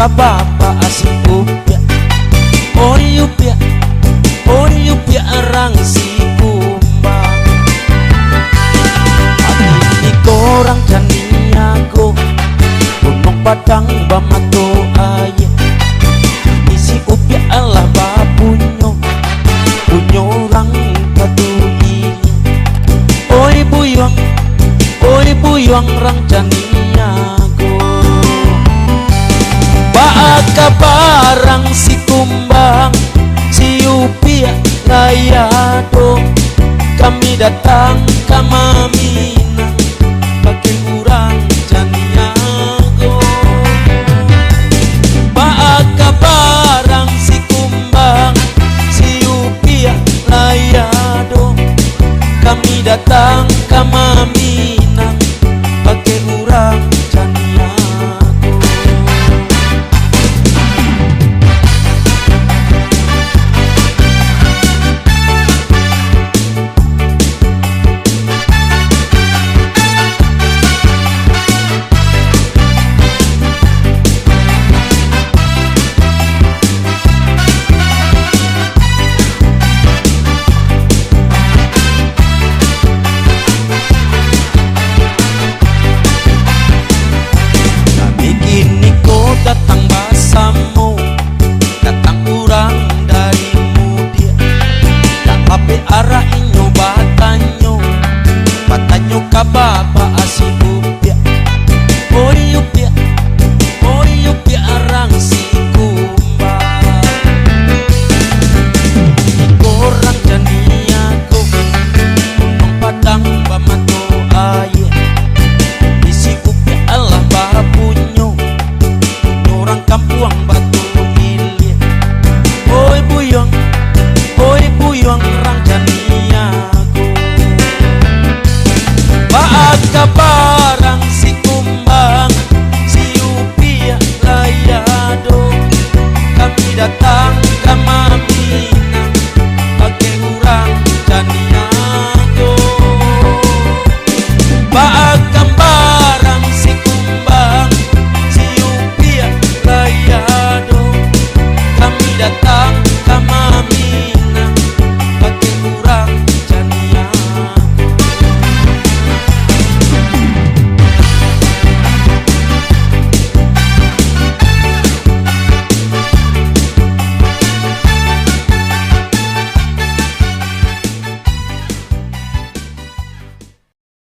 kabapa asik upya. Ori upya arang si kumbang. Ini korang janiago Gunung Padang bamato aye. Isi upya Allah bapunyo orang katuli. Oi buyang rang janiago. Baaka barang si kumbang si upia rayado. Kami datang ke Maminang pakai urang janiago. Baaka barang si kumbang si upia rayado. Kami datang ke Maminang pakai urang janiago. Datang basamu, datang kurang darimu dia. Dan HP arah inyo batanyo kabab